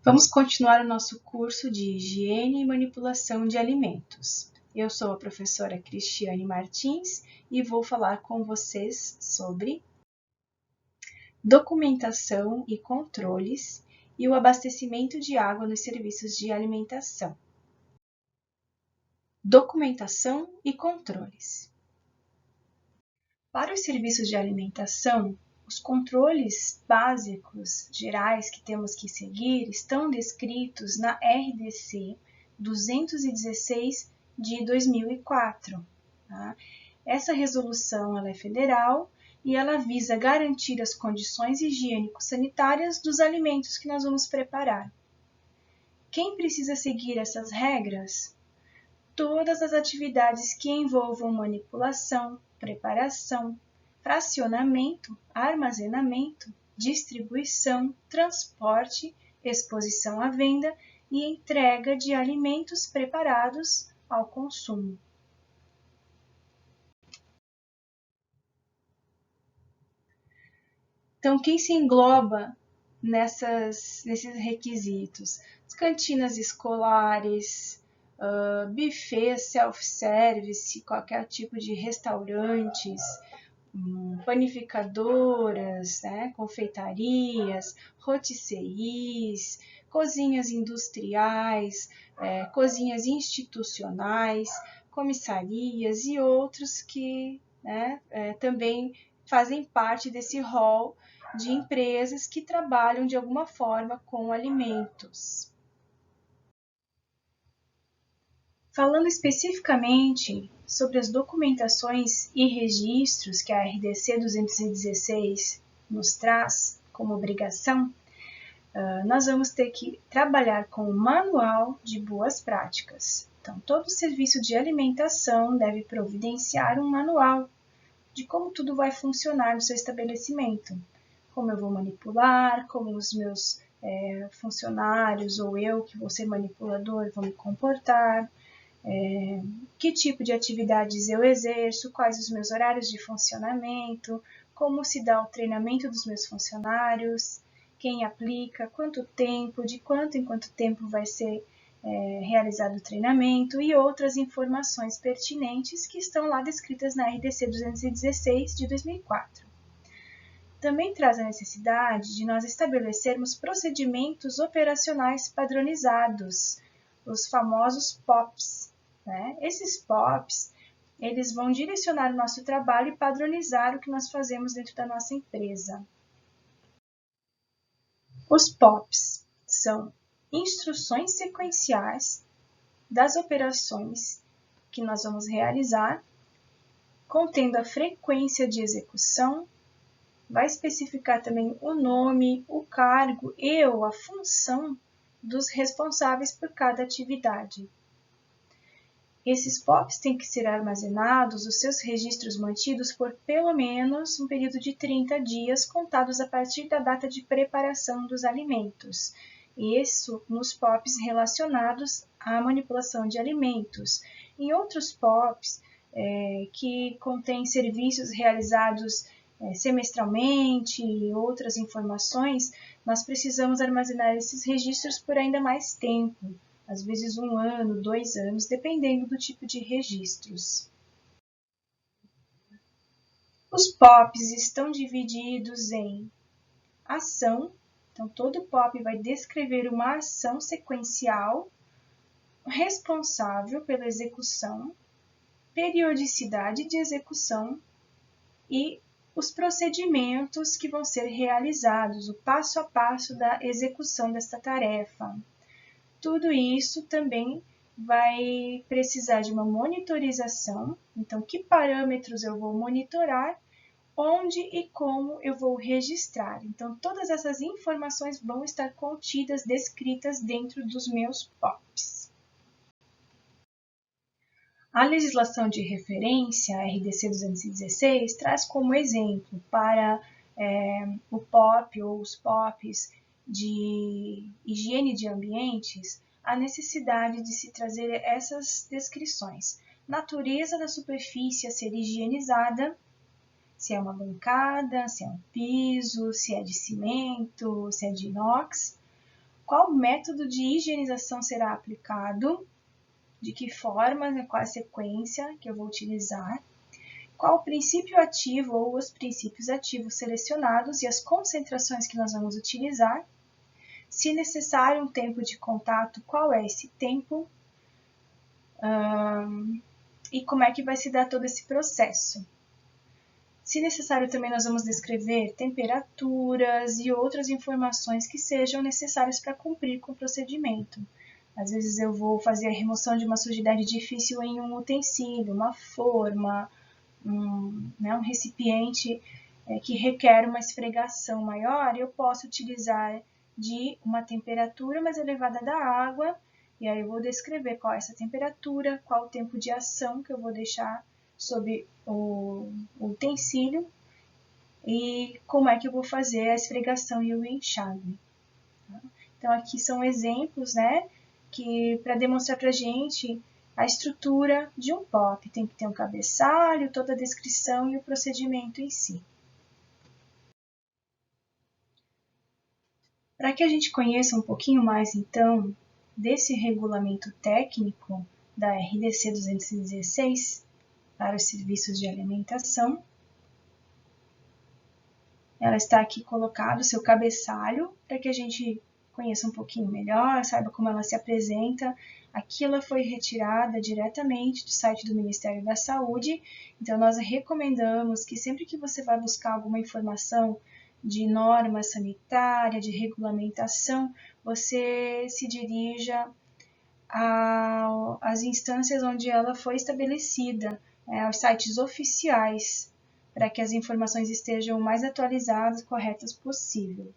Vamos continuar o nosso curso de Higiene e Manipulação de Alimentos. Eu sou a professora Cristiane Martins e vou falar com vocês sobre documentação e controles e o abastecimento de água nos serviços de alimentação. Documentação e controles. Para os serviços de alimentação, os controles básicos gerais que temos que seguir estão descritos na RDC 216 de 2004. Tá? Essa resolução ela é federal e ela visa garantir as condições higiênico-sanitárias dos alimentos que nós vamos preparar. Quem precisa seguir essas regras? Todas as atividades que envolvam manipulação, preparação, fracionamento, armazenamento, distribuição, transporte, exposição à venda e entrega de alimentos preparados ao consumo. Então, quem se engloba nesses requisitos? As cantinas escolares, buffets, self-service, qualquer tipo de restaurantes, panificadoras, né, confeitarias, rotisseries, cozinhas industriais, cozinhas institucionais, comissarias e outros que também fazem parte desse rol de empresas que trabalham de alguma forma com alimentos. Falando especificamente sobre as documentações e registros que a RDC 216 nos traz como obrigação, nós vamos ter que trabalhar com o Manual de Boas Práticas. Então, todo serviço de alimentação deve providenciar um manual de como tudo vai funcionar no seu estabelecimento, como eu vou manipular, como os meus funcionários ou eu, que vou ser manipulador, vou me comportar, que tipo de atividades eu exerço, quais os meus horários de funcionamento, como se dá o treinamento dos meus funcionários, quem aplica, quanto tempo, de quanto em quanto tempo vai ser realizado o treinamento e outras informações pertinentes que estão lá descritas na RDC 216 de 2004. Também traz a necessidade de nós estabelecermos procedimentos operacionais padronizados, os famosos POPs. Esses POPs, eles vão direcionar o nosso trabalho e padronizar o que nós fazemos dentro da nossa empresa. Os POPs são instruções sequenciais das operações que nós vamos realizar, contendo a frequência de execução, vai especificar também o nome, o cargo e ou a função dos responsáveis por cada atividade. Esses POPs têm que ser armazenados, os seus registros mantidos por pelo menos um período de 30 dias, contados a partir da data de preparação dos alimentos. Isso nos POPs relacionados à manipulação de alimentos. Em outros POPs, que contêm serviços realizados semestralmente e outras informações, nós precisamos armazenar esses registros por ainda mais tempo. Às vezes 1 ano, 2 anos, dependendo do tipo de registros. Os POPs estão divididos em ação, então todo POP vai descrever uma ação sequencial responsável pela execução, periodicidade de execução e os procedimentos que vão ser realizados, o passo a passo da execução desta tarefa. Tudo isso também vai precisar de uma monitorização, então que parâmetros eu vou monitorar, onde e como eu vou registrar. Então todas essas informações vão estar contidas, descritas dentro dos meus POPs. A legislação de referência, a RDC 216, traz como exemplo para o POP ou os POPs de higiene de ambientes, a necessidade de se trazer essas descrições. Natureza da superfície a ser higienizada, se é uma bancada, se é um piso, se é de cimento, se é de inox. qual método de higienização será aplicado, de que forma, né, qual a sequência que eu vou utilizar, qual o princípio ativo ou os princípios ativos selecionados e as concentrações que nós vamos utilizar, se necessário um tempo de contato, qual é esse tempo, e como é que vai se dar todo esse processo. Se necessário, também nós vamos descrever temperaturas e outras informações que sejam necessárias para cumprir com o procedimento. Às vezes eu vou fazer a remoção de uma sujidade difícil em um utensílio, uma forma, um recipiente que requer uma esfregação maior, eu posso utilizar de uma temperatura mais elevada da água, e aí eu vou descrever qual é essa temperatura, qual o tempo de ação que eu vou deixar sobre o utensílio e como é que eu vou fazer a esfregação e o enxágue. Então, aqui são exemplos, né, que para demonstrar para a gente a estrutura de um POP. Tem que ter um cabeçalho, toda a descrição e o procedimento em si. Para que a gente conheça um pouquinho mais, então, desse regulamento técnico da RDC 216 para os serviços de alimentação, ela está aqui colocado o seu cabeçalho, para que a gente conheça um pouquinho melhor, saiba como ela se apresenta. Aqui ela foi retirada diretamente do site do Ministério da Saúde, então nós recomendamos que sempre que você vai buscar alguma informação de norma sanitária, de regulamentação, você se dirija às instâncias onde ela foi estabelecida, aos sites oficiais, para que as informações estejam mais atualizadas e corretas possível.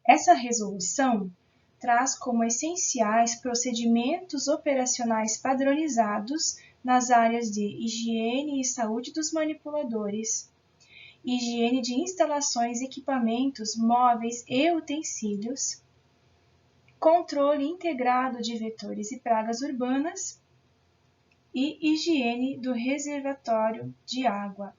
Essa resolução traz como essenciais procedimentos operacionais padronizados nas áreas de higiene e saúde dos manipuladores, higiene de instalações, equipamentos, móveis e utensílios, controle integrado de vetores e pragas urbanas e higiene do reservatório de água.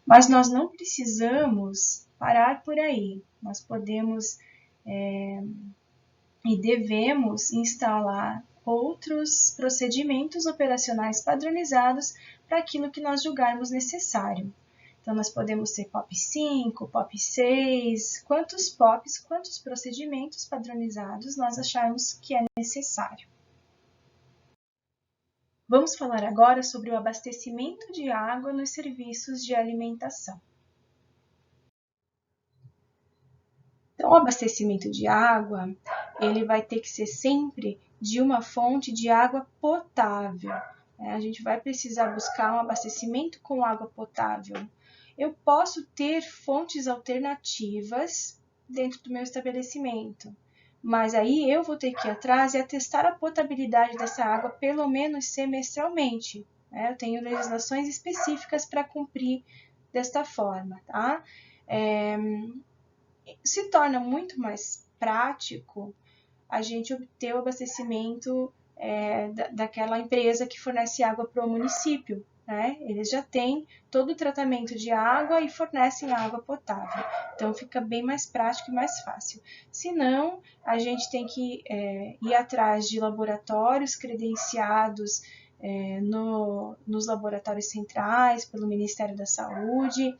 Mas nós não precisamos parar por aí. Nós podemos e devemos instalar outros procedimentos operacionais padronizados para aquilo que nós julgarmos necessário. Então, nós podemos ter POP 5, POP 6, quantos POPs, quantos procedimentos padronizados nós acharmos que é necessário. Vamos falar agora sobre o abastecimento de água nos serviços de alimentação. Então, o abastecimento de água, ele vai ter que ser sempre de uma fonte de água potável. A gente vai precisar buscar um abastecimento com água potável. Eu posso ter fontes alternativas dentro do meu estabelecimento, mas aí eu vou ter que ir atrás e atestar a potabilidade dessa água pelo menos semestralmente. Eu tenho legislações específicas para cumprir desta forma, tá? Se torna muito mais prático a gente obter o abastecimento daquela empresa que fornece água para o município. Eles já têm todo o tratamento de água e fornecem água potável. Então, fica bem mais prático e mais fácil. Se não, a gente tem que ir atrás de laboratórios credenciados nos laboratórios centrais, pelo Ministério da Saúde,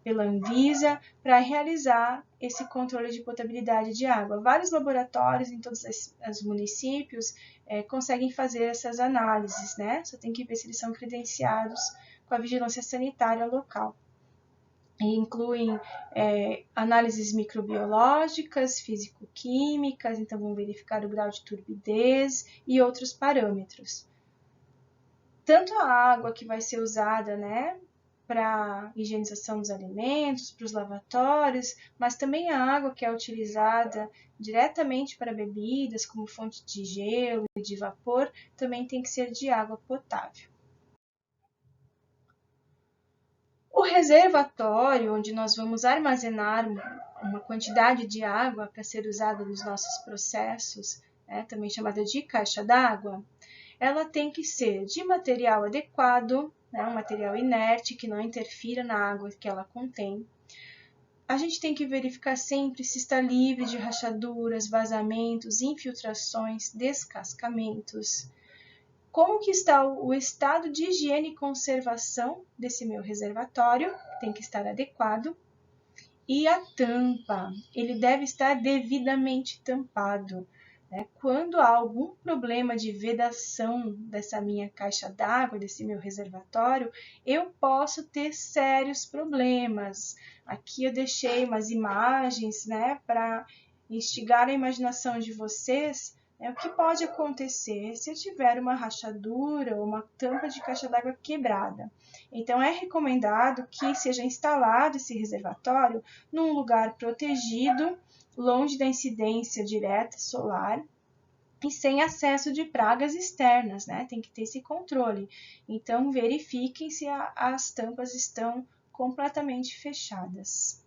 pela Anvisa, para realizar esse controle de potabilidade de água. Vários laboratórios em todos os municípios conseguem fazer essas análises, né? Só tem que ver se eles são credenciados com a vigilância sanitária local. E incluem análises microbiológicas, físico-químicas, então vão verificar o grau de turbidez e outros parâmetros. Tanto a água que vai ser usada, né, para higienização dos alimentos, para os lavatórios, mas também a água que é utilizada diretamente para bebidas, como fonte de gelo e de vapor, também tem que ser de água potável. O reservatório, onde nós vamos armazenar uma quantidade de água para ser usada nos nossos processos, também chamada de caixa d'água, ela tem que ser de material adequado, né, um material inerte que não interfira na água que ela contém. A gente tem que verificar sempre se está livre de rachaduras, vazamentos, infiltrações, descascamentos. Como que está o estado de higiene e conservação desse meu reservatório, tem que estar adequado. E a tampa, ele deve estar devidamente tampado. Quando há algum problema de vedação dessa minha caixa d'água, desse meu reservatório, eu posso ter sérios problemas. Aqui eu deixei umas imagens, para instigar a imaginação de vocês. O que pode acontecer se eu tiver uma rachadura ou uma tampa de caixa d'água quebrada? Então, é recomendado que seja instalado esse reservatório num lugar protegido, longe da incidência direta solar e sem acesso de pragas externas, Tem que ter esse controle. Então, verifiquem se as tampas estão completamente fechadas.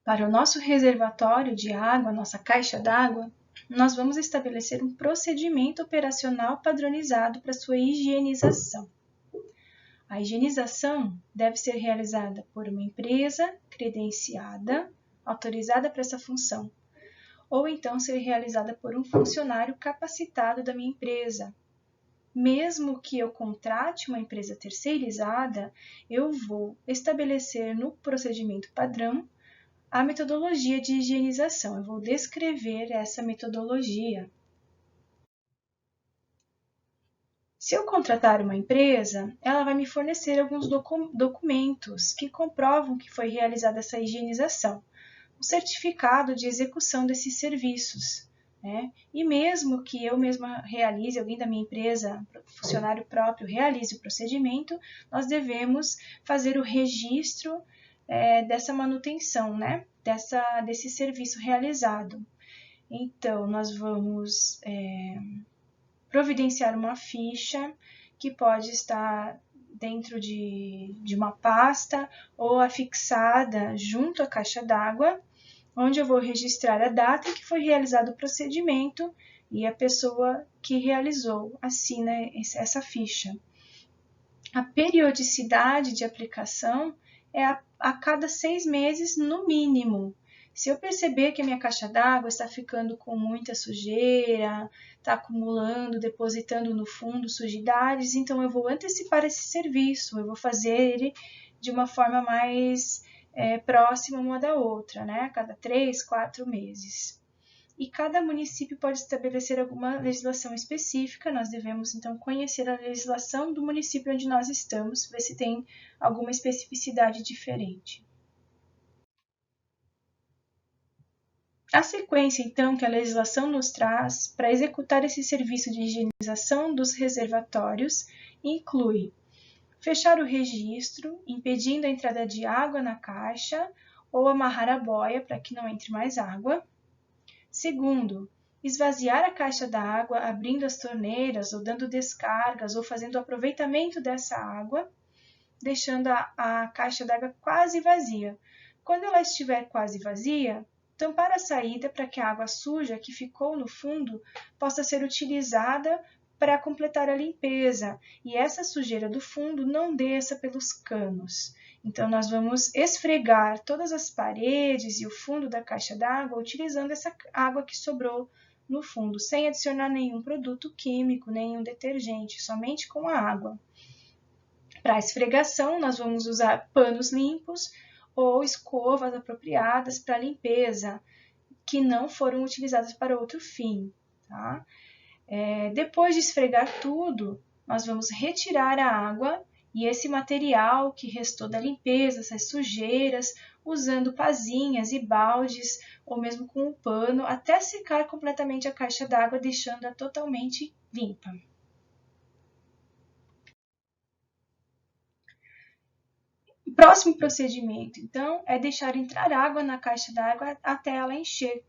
Para o nosso reservatório de água, nossa caixa d'água, nós vamos estabelecer um procedimento operacional padronizado para sua higienização. A higienização deve ser realizada por uma empresa credenciada, autorizada para essa função, ou então ser realizada por um funcionário capacitado da minha empresa. Mesmo que eu contrate uma empresa terceirizada, eu vou estabelecer no procedimento padrão a metodologia de higienização. Eu vou descrever essa metodologia. Se eu contratar uma empresa, ela vai me fornecer alguns documentos que comprovam que foi realizada essa higienização, um certificado de execução desses serviços. E mesmo que eu mesma realize, alguém da minha empresa, funcionário próprio, realize o procedimento, nós devemos fazer o registro dessa manutenção, desse serviço realizado. Então, nós vamos providenciar uma ficha que pode estar dentro de uma pasta ou afixada junto à caixa d'água, onde eu vou registrar a data em que foi realizado o procedimento e a pessoa que realizou assina essa ficha. A periodicidade de aplicação é a cada 6 meses no mínimo. Se eu perceber que a minha caixa d'água está ficando com muita sujeira, está acumulando, depositando no fundo sujidades, então eu vou antecipar esse serviço, eu vou fazer ele de uma forma mais próxima uma da outra, a cada 3, 4 meses. E cada município pode estabelecer alguma legislação específica, nós devemos então conhecer a legislação do município onde nós estamos, ver se tem alguma especificidade diferente. A sequência, então, que a legislação nos traz para executar esse serviço de higienização dos reservatórios inclui fechar o registro, impedindo a entrada de água na caixa ou amarrar a boia para que não entre mais água. Segundo, esvaziar a caixa d'água, abrindo as torneiras ou dando descargas ou fazendo aproveitamento dessa água, deixando a caixa d'água quase vazia. Quando ela estiver quase vazia, tampar a saída para que a água suja que ficou no fundo possa ser utilizada para completar a limpeza e essa sujeira do fundo não desça pelos canos. Então, nós vamos esfregar todas as paredes e o fundo da caixa d'água utilizando essa água que sobrou no fundo, sem adicionar nenhum produto químico, nenhum detergente, somente com a água. Para a esfregação, nós vamos usar panos limpos ou escovas apropriadas para limpeza, que não foram utilizadas para outro fim. Tá? Depois de esfregar tudo, nós vamos retirar a água e esse material que restou da limpeza, essas sujeiras, usando pazinhas e baldes, ou mesmo com um pano, até secar completamente a caixa d'água, deixando-a totalmente limpa. O próximo procedimento, então, é deixar entrar água na caixa d'água até ela encher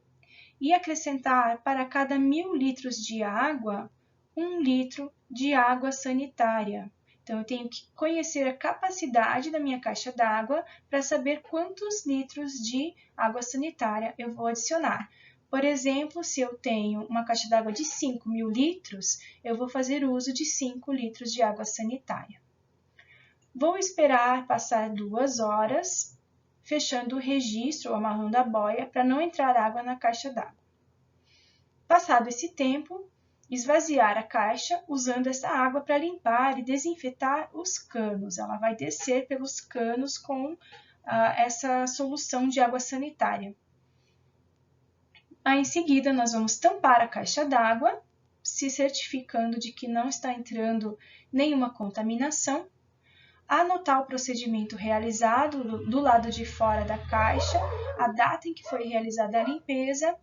e acrescentar para cada 1000 litros de água, 1 litro de água sanitária. Então, eu tenho que conhecer a capacidade da minha caixa d'água para saber quantos litros de água sanitária eu vou adicionar. Por exemplo, se eu tenho uma caixa d'água de 5.000 litros, eu vou fazer uso de 5 litros de água sanitária. Vou esperar passar 2 horas, fechando o registro ou amarrando a boia para não entrar água na caixa d'água. Passado esse tempo, esvaziar a caixa usando essa água para limpar e desinfetar os canos. Ela vai descer pelos canos com essa solução de água sanitária. Aí, em seguida, nós vamos tampar a caixa d'água, se certificando de que não está entrando nenhuma contaminação, anotar o procedimento realizado do lado de fora da caixa, a data em que foi realizada a limpeza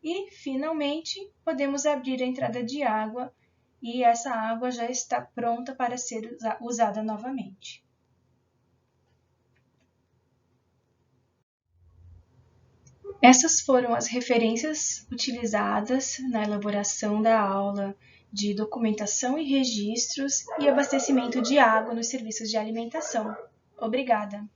e, finalmente, podemos abrir a entrada de água e essa água já está pronta para ser usada novamente. Essas foram as referências utilizadas na elaboração da aula de documentação e registros e abastecimento de água nos serviços de alimentação. Obrigada!